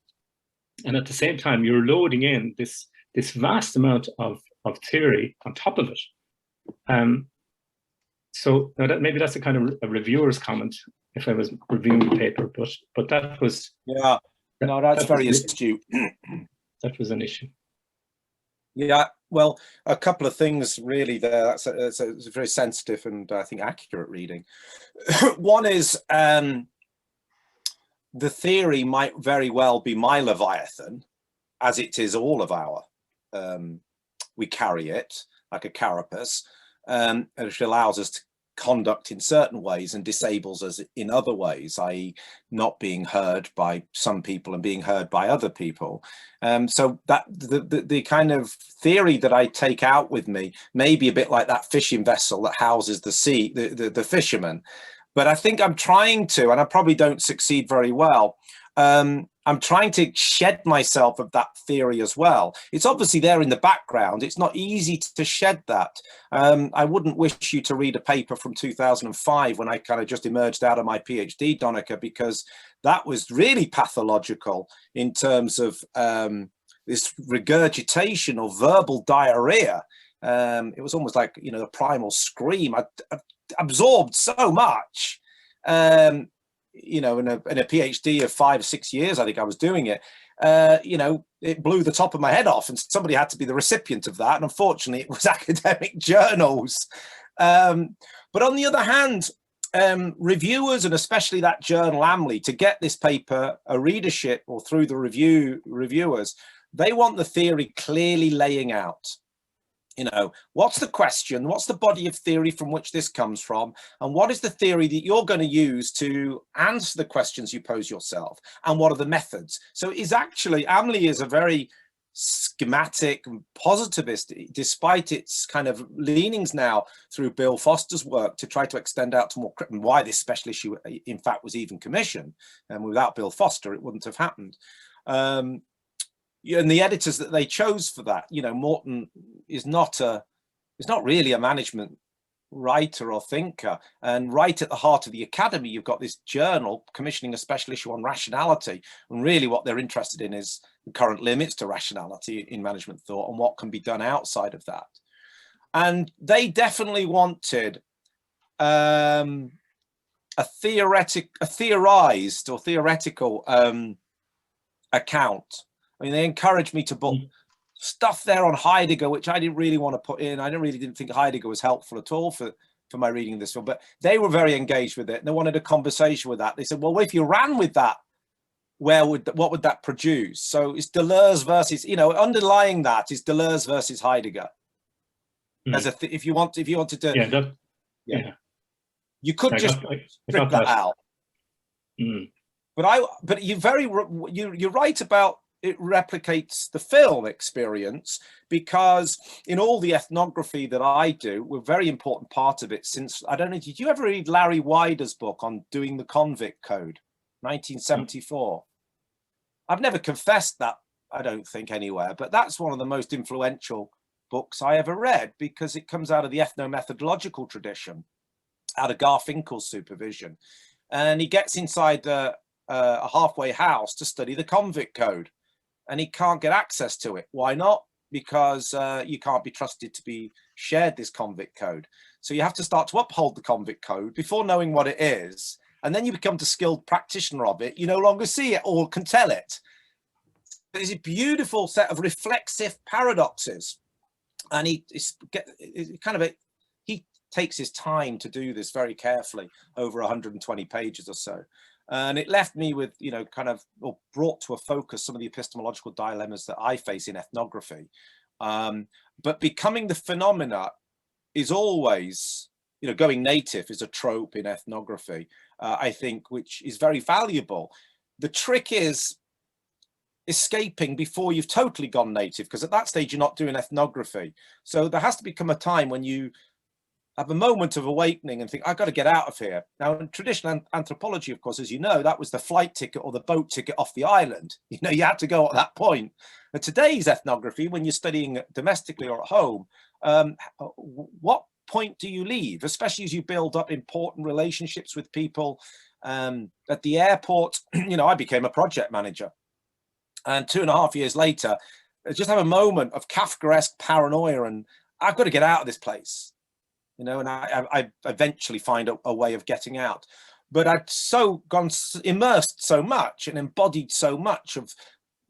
and at the same time you're loading in this vast amount of theory on top of it. So now that maybe that's a kind of a reviewer's comment if I was reviewing the paper, but that was that's very astute. That was an issue. Yeah, well, a couple of things really there. That's a very sensitive and I think accurate reading. One is the theory might very well be my Leviathan, as it is all of our. We carry it like a carapace, which allows us to conduct in certain ways and disables us in other ways, i.e. not being heard by some people and being heard by other people. So that the kind of theory that I take out with me may be a bit like that fishing vessel that houses the fishermen. But I think I'm trying to, and I probably don't succeed very well, I'm trying to shed myself of that theory as well. It's obviously there in the background. It's not easy to shed that. I wouldn't wish you to read a paper from 2005 when I kind of just emerged out of my PhD, Donncha, because that was really pathological in terms of this regurgitation or verbal diarrhea. It was almost like, you know, a primal scream. I absorbed so much. You know, in a PhD of 5 or 6 years, I think I was doing it, you know, it blew the top of my head off and somebody had to be the recipient of that. And unfortunately, it was academic journals. But on the other hand, reviewers, and especially that journal AMLI, to get this paper a readership or through the reviewers, they want the theory clearly laying out. You know, what's the question? What's the body of theory from which this comes from? And what is the theory that you're going to use to answer the questions you pose yourself? And what are the methods? So is actually, AMLI is a very schematic and positivist, despite its kind of leanings now through Bill Foster's work to try to extend out to more, and why this special issue, in fact, was even commissioned. And without Bill Foster, it wouldn't have happened. And the editors that they chose for that, you know, Morton is not really a management writer or thinker. And right at the heart of the academy, you've got this journal commissioning a special issue on rationality. And really what they're interested in is the current limits to rationality in management thought and what can be done outside of that. And they definitely wanted a theorized or theoretical account. I mean, they encouraged me to put stuff there on Heidegger, which I didn't really want to put in. I didn't think Heidegger was helpful at all for my reading this film, but they were very engaged with it and they wanted a conversation with that. They said, well, if you ran with that, what would that produce? So it's Deleuze versus, you know, underlying that is Deleuze versus Heidegger. As if you wanted to, you could just strip that out. But you're right about it replicates the film experience, because in all the ethnography that I do, we're a very important part of it. Since, I don't know, did you ever read Larry Wider's book on doing the convict code, 1974? I've never confessed that, I don't think, anywhere, but that's one of the most influential books I ever read, because it comes out of the ethnomethodological tradition, out of Garfinkel's supervision. And he gets inside a halfway house to study the convict code. And he can't get access to it. Why not? Because you can't be trusted to be shared this convict code. So you have to start to uphold the convict code before knowing what it is. And then you become the skilled practitioner of it. You no longer see it or can tell it. There's a beautiful set of reflexive paradoxes. And he takes his time to do this very carefully over 120 pages or so. And it left me with, you know, kind of, or brought to a focus some of the epistemological dilemmas that I face in ethnography. But becoming the phenomena is always, going native is a trope in ethnography, I think, which is very valuable. The trick is escaping before you've totally gone native, because at that stage you're not doing ethnography. So there has to become a time when you have a moment of awakening and think, I've got to get out of here. Now, in traditional anthropology, of course, as you know, that was the flight ticket or the boat ticket off the island. You had to go at that point. But today's ethnography, when you're studying domestically or at home, what point do you leave, especially as you build up important relationships with people? At the airport, I became a project manager. And 2.5 years later, I just have a moment of Kafkaesque paranoia and I've got to get out of this place. And I eventually find a way of getting out. But I'd immersed so much and embodied so much of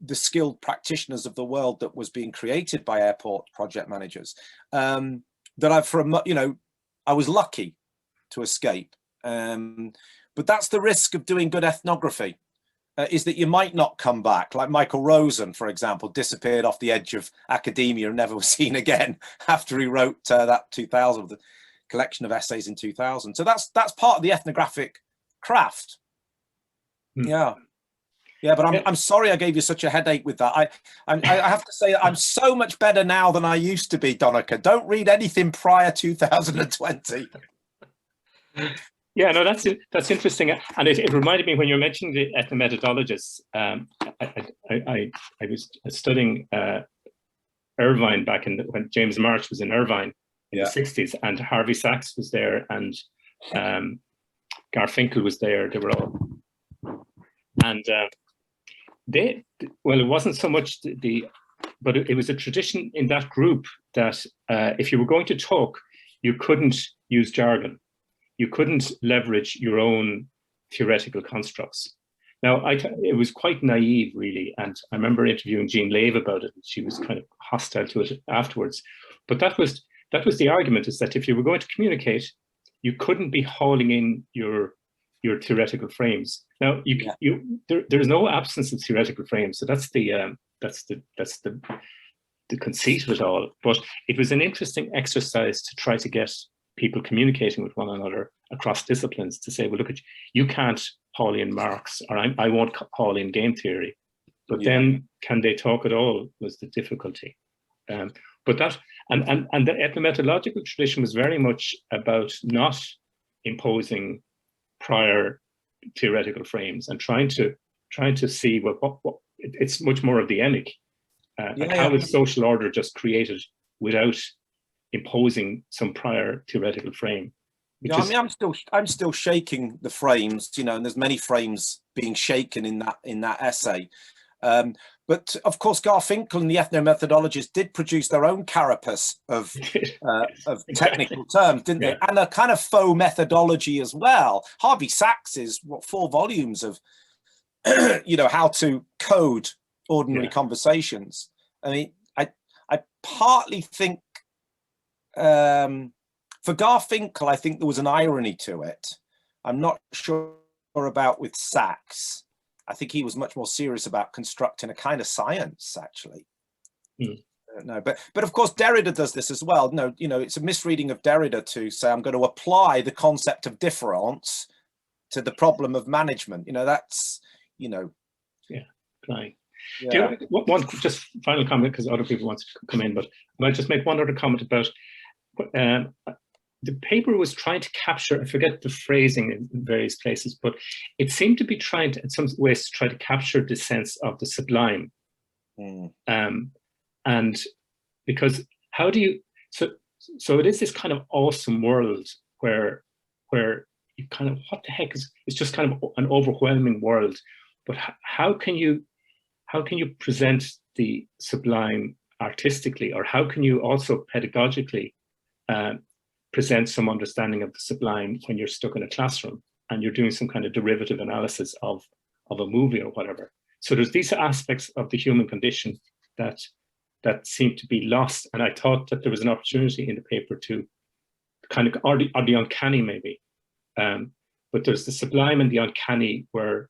the skilled practitioners of the world that was being created by airport project managers, that I was lucky to escape. But that's the risk of doing good ethnography, is that you might not come back. Like Michael Rosen, for example, disappeared off the edge of academia and never was seen again after he wrote that 2000, the collection of essays in 2000. So that's part of the ethnographic craft. Yeah, but I'm sorry I gave you such a headache with that. I have to say I'm so much better now than I used to be, Donncha. Don't read anything prior 2020. Yeah, no, that's interesting, and it reminded me when you were mentioning the ethnomethodologists. I was studying Irvine back when James March was in Irvine in the 60s, and Harvey Sachs was there, and Garfinkel was there. They were all, and it wasn't so much but it was a tradition in that group that if you were going to talk, you couldn't use jargon. You couldn't leverage your own theoretical constructs. Now, it was quite naive, really, and I remember interviewing Jean Lave about it, and she was kind of hostile to it afterwards. But that was the argument, is that if you were going to communicate, you couldn't be hauling in your theoretical frames. Now, there's no absence of theoretical frames, so that's the conceit of it all. But it was an interesting exercise to try to get people communicating with one another across disciplines, to say, well, look, you can't haul in Marx, or I won't haul in game theory, but then can they talk at all was the difficulty. But that and the ethnomethodological tradition was very much about not imposing prior theoretical frames and trying to see what it's much more of the emic, and how is social order just created without imposing some prior theoretical frame. I'm still shaking the frames, and there's many frames being shaken in that essay. But of course, Garfinkel and the ethnomethodologists did produce their own carapace of technical terms, didn't they? And a kind of faux methodology as well. Harvey Sachs is 4 volumes of, how to code ordinary conversations. I mean, I partly think, for Garfinkel, I think there was an irony to it. I'm not sure about with Sachs. I think he was much more serious about constructing a kind of science, actually. No, but of course Derrida does this as well. No, it's a misreading of Derrida to say I'm going to apply the concept of difference to the problem of management. That's right. Yeah. One just final comment, because other people want to come in, but I might just make one other comment about the paper was trying to capture, I forget the phrasing in various places, but it seemed to be trying to, in some ways, to try to capture the sense of the sublime. And because how do you, so it is this kind of awesome world where you kind of, what the heck is, it's just kind of an overwhelming world, but how can you present the sublime artistically, or how can you also pedagogically present some understanding of the sublime when you're stuck in a classroom and you're doing some kind of derivative analysis of a movie or whatever. So there's these aspects of the human condition that seem to be lost. And I thought that there was an opportunity in the paper to kind of, or the uncanny maybe. But there's the sublime and the uncanny were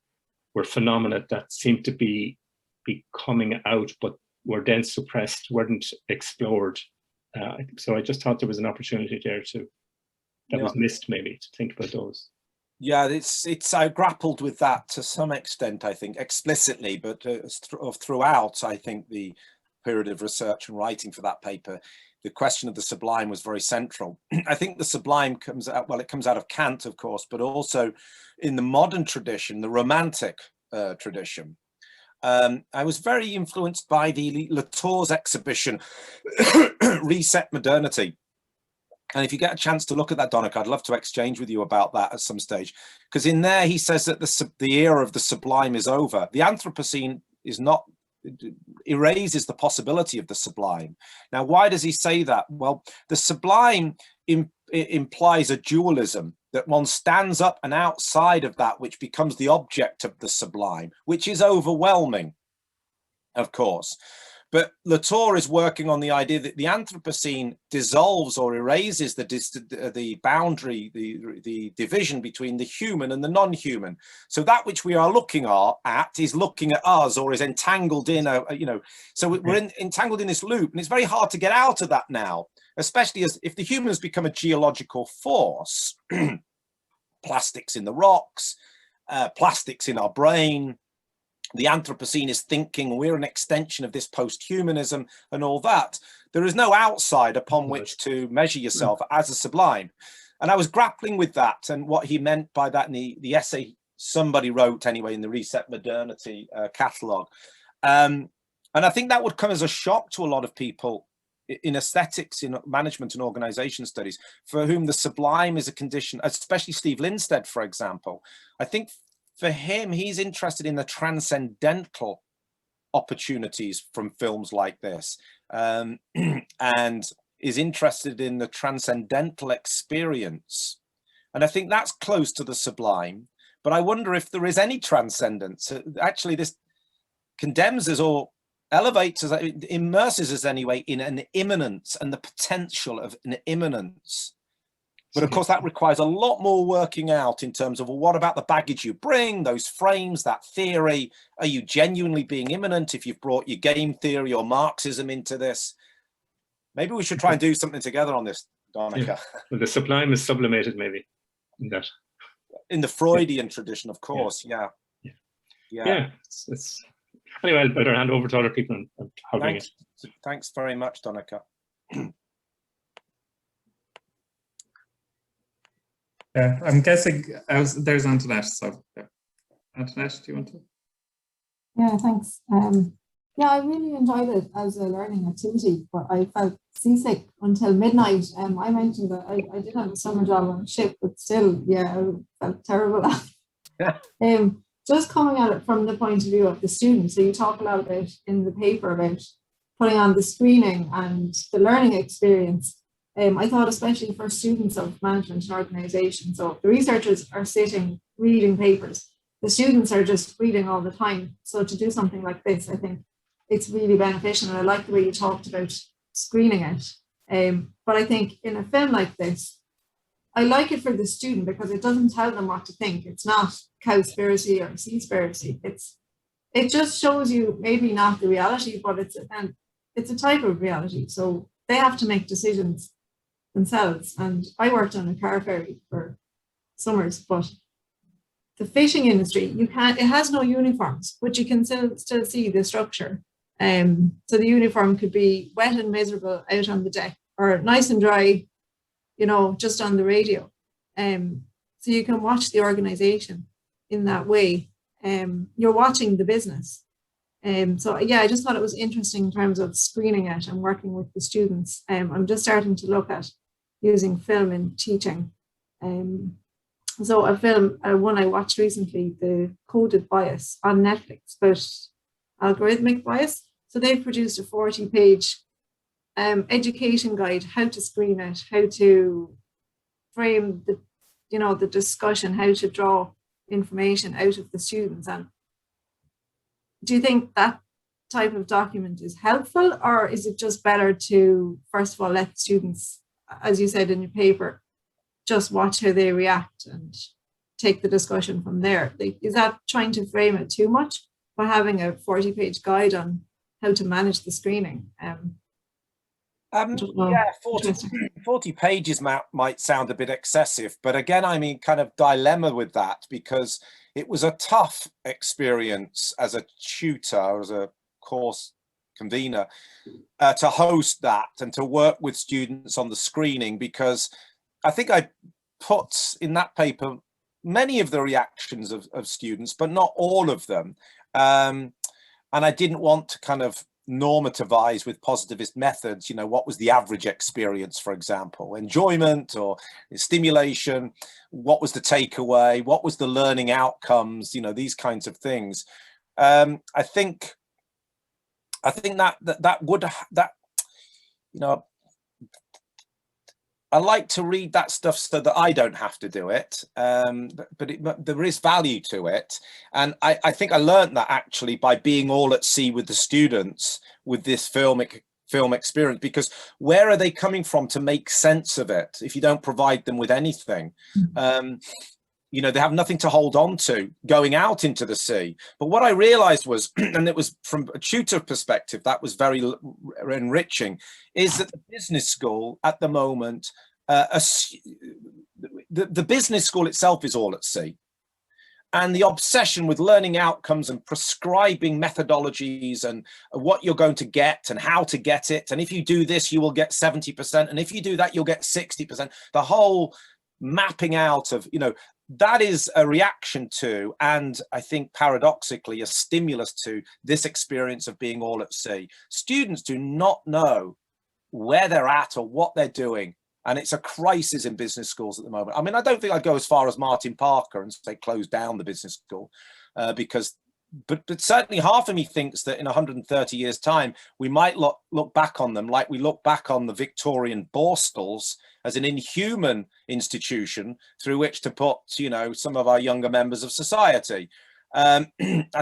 phenomena that seemed to be coming out, but were then suppressed, weren't explored So I just thought there was an opportunity there that was missed, maybe, to think about those. Yeah, it's I grappled with that to some extent, I think, explicitly, but throughout, I think, the period of research and writing for that paper, the question of the sublime was very central. I think the sublime comes out, well, it comes out of Kant, of course, but also in the modern tradition, the Romantic tradition. I was very influenced by the Latour's exhibition, Reset Modernity. And if you get a chance to look at that, Donncha, I'd love to exchange with you about that at some stage. Because in there, he says that the era of the sublime is over. The Anthropocene is not, erases the possibility of the sublime. Now, why does he say that? Well, the sublime implies a dualism, that one stands up and outside of that which becomes the object of the sublime, which is overwhelming, of course. But Latour is working on the idea that the Anthropocene dissolves or erases the boundary, the division between the human and the non-human. So that which we are looking at is looking at us, or is entangled in so we're entangled in this loop, and it's very hard to get out of that now, especially if the humans become a geological force, plastics in the rocks, plastics in our brain. The Anthropocene is thinking we're an extension of this post-humanism and all that. There is no outside upon which to measure yourself as a sublime. And I was grappling with that and what he meant by that in the essay somebody wrote anyway in the Reset Modernity catalogue. And I think that would come as a shock to a lot of people in aesthetics, in management and organization studies, for whom the sublime is a condition, especially Steve Linstead, for example. I think for him, he's interested in the transcendental opportunities from films like this, and is interested in the transcendental experience. And I think that's close to the sublime, but I wonder if there is any transcendence. Actually, this condemns us or elevates us, immerses us anyway in an immanence and the potential of an immanence. But of course, that requires a lot more working out in terms of, well, what about the baggage you bring, those frames, that theory? Are you genuinely being immanent if you've brought your game theory or Marxism into this? Maybe we should try and do something together on this, Donncha. Yeah. Well, the sublime is sublimated, maybe, in that. In the Freudian tradition, of course, yeah. It's anyway, I'll better hand over to other people and hovering it. Thanks very much, Donncha. Yeah, I'm guessing there's Antoinette. So, Antoinette, do you want to? Yeah, thanks. Yeah, I really enjoyed it as a learning activity, but I felt seasick until midnight. I mentioned that I did have a summer job on a ship, but still, yeah, I felt terrible. Just coming at it from the point of view of the student. So you talk a lot about in the paper about putting on the screening and the learning experience. I thought especially for students of management and organisation, so the researchers are sitting reading papers, the students are just reading all the time. So to do something like this, I think it's really beneficial, and I like the way you talked about screening it. But I think in a film like this, I like it for the student because it doesn't tell them what to think. It's not cowspiracy or seaspiracy. It just shows you maybe not the reality, but it's a type of reality. So they have to make decisions themselves. And I worked on a car ferry for summers, but the fishing industry, it has no uniforms, but you can still see the structure. So the uniform could be wet and miserable out on the deck, or nice and dry, just on the radio. So you can watch the organization in that way. You're watching the business. So yeah, I just thought it was interesting in terms of screening it and working with the students. I'm just starting to look at using film in teaching. So a film, one I watched recently, The Coded Bias on Netflix, about algorithmic bias. So they've produced a 40-page education guide, how to screen it, how to frame the discussion, how to draw information out of the students. And do you think that type of document is helpful, or is it just better to, first of all, let students, as you said in your paper, just watch how they react and take the discussion from there? Is that trying to frame it too much by having a 40-page guide on how to manage the screening? Don't know. Yeah, Interesting. 40 pages might sound a bit excessive, but again, I'm in kind of dilemma with that because it was a tough experience as a tutor, as a course convener, to host that and to work with students on the screening, because I think I put in that paper many of the reactions of students, but not all of them. And I didn't want to kind of normativize with positivist methods, you know, what was the average experience, for example, enjoyment or stimulation, what was the takeaway, what was the learning outcomes, you know, these kinds of things. I think that would, you know, I like to read that stuff so that I don't have to do it, but there is value to it. And I think I learned that actually by being all at sea with the students with this film experience, because where are they coming from to make sense of it if you don't provide them with anything? You know, they have nothing to hold on to going out into the sea. But what I realized was, and it was from a tutor perspective, that was very enriching, is that the business school at the moment, the business school itself is all at sea. And the obsession with learning outcomes and prescribing methodologies and what you're going to get and how to get it. And if you do this, you will get 70%. And if you do that, you'll get 60%. The whole mapping out of, you know, that is a reaction to, and I think paradoxically, a stimulus to this experience of being all at sea. Students do not know where they're at or what they're doing. And it's a crisis in business schools at the moment. I mean, I don't think I'd go as far as Martin Parker and say close down the business school, because but certainly half of me thinks that in 130 years time, we might look back on them like we look back on the Victorian Borstals as an inhuman institution through which to put, you know, some of our younger members of society. I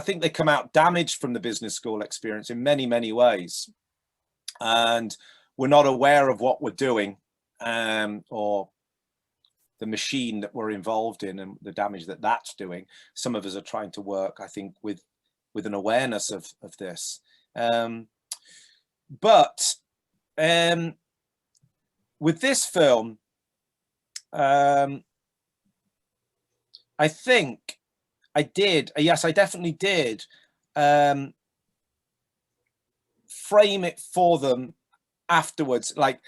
think they come out damaged from the business school experience in many, many ways. And we're not aware of what we're doing, or the machine that we're involved in and the damage that that's doing. Some of us are trying to work, I think, with an awareness of this. But with this film, I think I did, yes, I definitely did frame it for them afterwards. Like,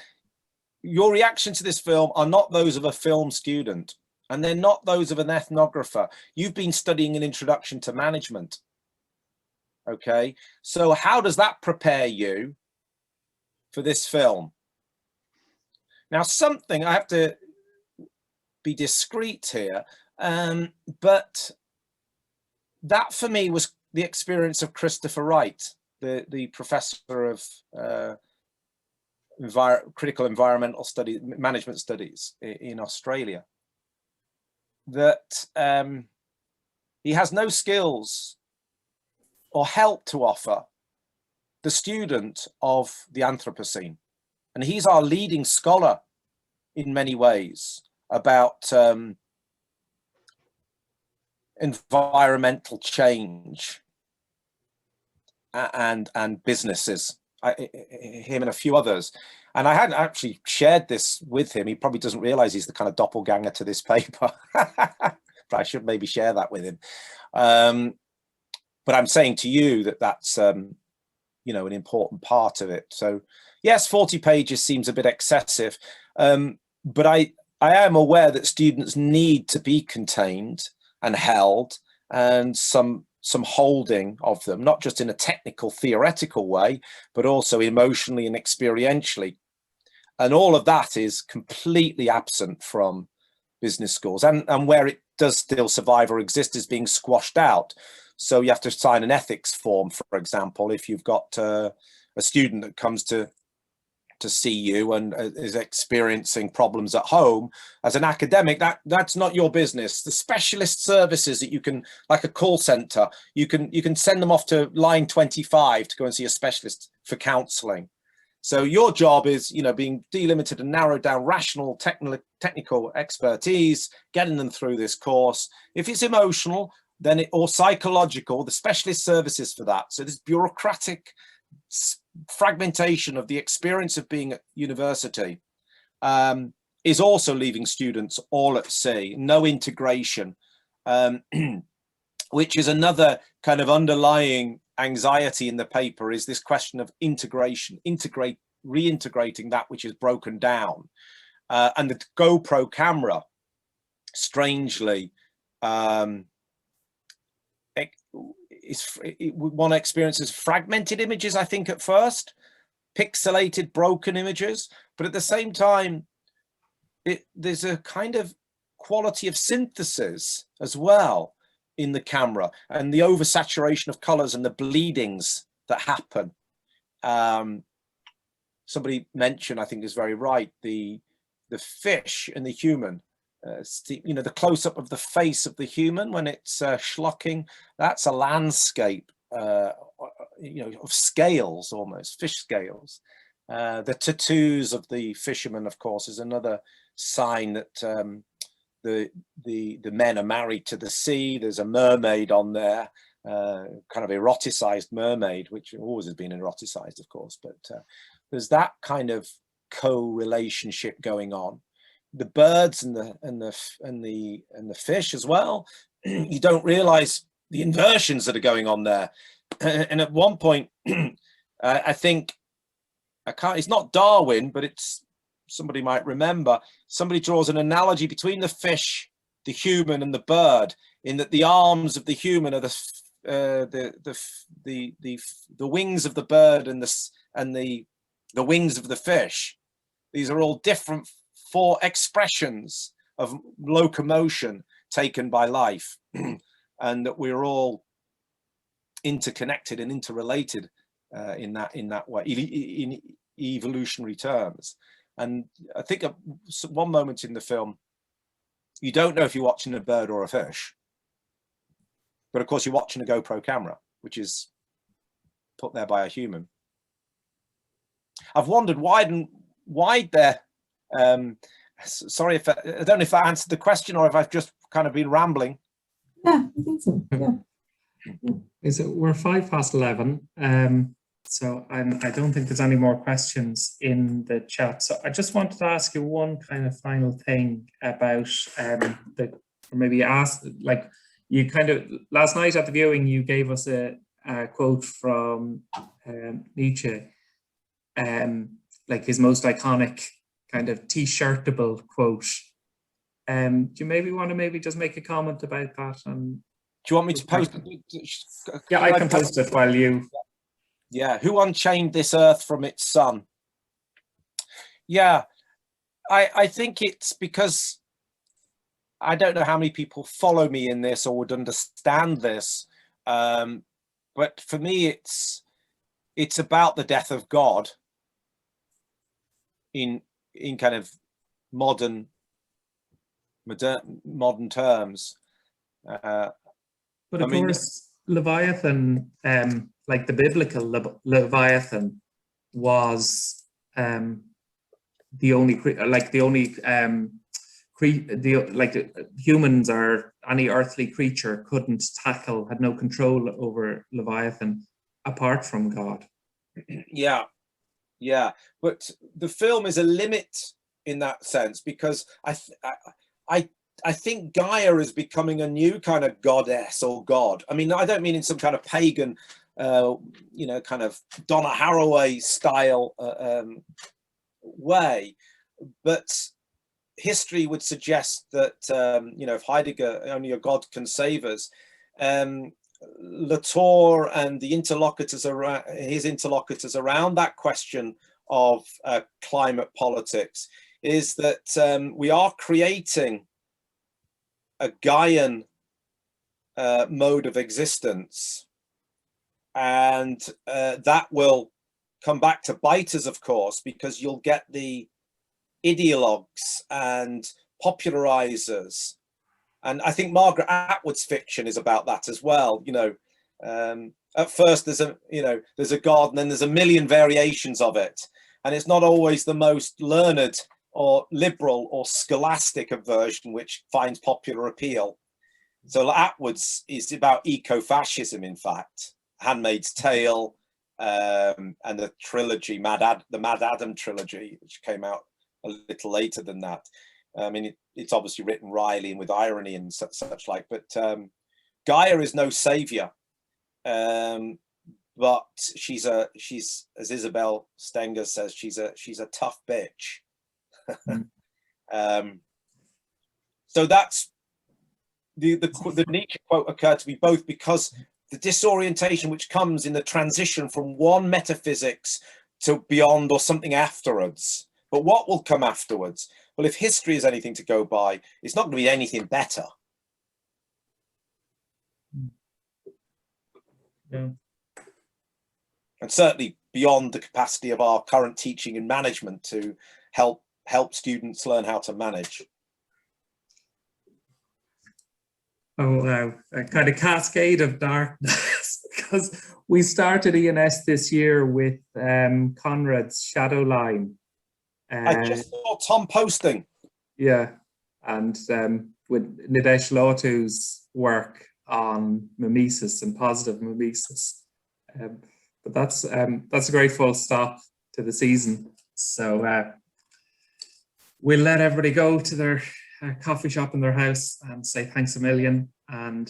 your reaction to this film are not those of a film student, and they're not those of an ethnographer. You've been studying an introduction to management. Okay, so how does that prepare you for this film? Now, something, I have to be discreet here, but that for me was the experience of Christopher Wright, the professor of critical environmental studies, management studies in Australia, that he has no skills or help to offer the student of the Anthropocene. And he's our leading scholar in many ways about environmental change and businesses. Him and a few others. And I hadn't actually shared this with him. He probably doesn't realize he's the kind of doppelganger to this paper. But I should maybe share that with him. But I'm saying to you that that's, you know, an important part of it. So yes, 40 pages seems a bit excessive. But I am aware that students need to be contained and held, and some holding of them, not just in a technical, theoretical way, but also emotionally and experientially. And all of that is completely absent from business schools, and where it does still survive or exist is being squashed out. So you have to sign an ethics form, for example, if you've got a student that comes to see you and is experiencing problems at home. As an academic, that's not your business. The specialist services that you can, like a call center, you can send them off to line 25 to go and see a specialist for counseling. So your job is, you know, being delimited and narrowed down, rational technical expertise, getting them through this course. If it's emotional, then or psychological, the specialist services for that. So this bureaucratic fragmentation of the experience of being at university is also leaving students all at sea, no integration, which is another kind of underlying anxiety in the paper, is this question of integration, reintegrating that which is broken down. And the GoPro camera, strangely, one experiences fragmented images, I think, at first, pixelated, broken images, but at the same time, there's a kind of quality of synthesis as well in the camera, and the oversaturation of colors and the bleedings that happen. Somebody mentioned, I think is very right, the fish and the human. You know, the close-up of the face of the human when it's schlucking, that's a landscape, you know, of scales, almost fish scales. The tattoos of the fishermen, of course, is another sign that the men are married to the sea. There's a mermaid on there, kind of eroticized mermaid, which always has been eroticized, of course, but there's that kind of co-relationship going on. The birds and the fish as well. You don't realize the inversions that are going on there. And at one point, I think, it's not Darwin, but it's, somebody might remember, somebody draws an analogy between the fish, the human, and the bird, in that the arms of the human are the wings of the bird and the wings of the fish. These are all different for expressions of locomotion taken by life, and that we're all interconnected and interrelated in that way, in evolutionary terms. And I think at one moment in the film, you don't know if you're watching a bird or a fish, but of course you're watching a GoPro camera, which is put there by a human. I've wondered why there. Sorry if I don't know if I answered the question or if I've just kind of been rambling. Yeah, I think so. Yeah. We're 11:05. So I don't think there's any more questions in the chat. So I just wanted to ask you one kind of final thing about or maybe ask, like, you kind of last night at the viewing you gave us a quote from Nietzsche, like his most iconic kind of t-shirtable quote. Do you maybe want to just make a comment about that? And do you want me to post it? Yeah, I can post it while you. Yeah, who unchained this earth from its sun? Yeah, I think it's because I don't know how many people follow me in this or would understand this, but for me it's about the death of God in kind of modern terms. But of course, Leviathan, like the biblical Leviathan, was the only humans or any earthly creature couldn't tackle, had no control over Leviathan apart from God. Yeah, but the film is a limit in that sense, because I think Gaia is becoming a new kind of goddess or god. I mean, I don't mean in some kind of pagan, you know, kind of Donna Haraway style way, but history would suggest that, you know, if Heidegger, only a god can save us, Latour and the interlocutors around, his interlocutors around that question of climate politics, is that we are creating a Gaian mode of existence, and that will come back to bite us, of course, because you'll get the ideologues and popularizers. And I think Margaret Atwood's fiction is about that as well. You know, at first there's a god, and then there's a million variations of it, and it's not always the most learned or liberal or scholastic version which finds popular appeal. So Atwood's is about eco-fascism, in fact, Handmaid's Tale, and the trilogy, the Mad Adam trilogy, which came out a little later than that. I mean, it's obviously written wryly and with irony and such like, but Gaia is no savior. But she's as Isabel Stenger says, she's a tough bitch. So that's the Nietzsche quote occurred to me both because the disorientation which comes in the transition from one metaphysics to beyond or something afterwards. But what will come afterwards? Well, if history is anything to go by, it's not going to be anything better. Yeah. And certainly beyond the capacity of our current teaching and management to help students learn how to manage. Oh, wow. A kind of cascade of darkness, because we started ENS this year with Conrad's Shadow Line. I just saw Tom posting. Yeah, and with Nidesh Lotu's work on mimesis and positive mimesis. But that's a great full stop to the season. So we'll let everybody go to their coffee shop in their house and say thanks a million. And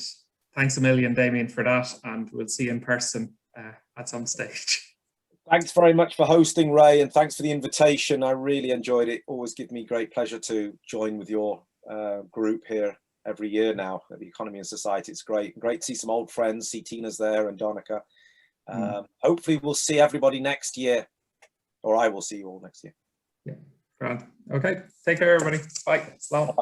thanks a million, Damian, for that. And we'll see you in person at some stage. Thanks very much for hosting, Ray, and thanks for the invitation. I really enjoyed it. Always gives me great pleasure to join with your group here every year now at the Economy and Society. It's great. Great to see some old friends, see Tina's there and Donncha. Hopefully we'll see everybody next year, or I will see you all next year. Yeah, grand. Okay, take care, everybody. Bye. Slán.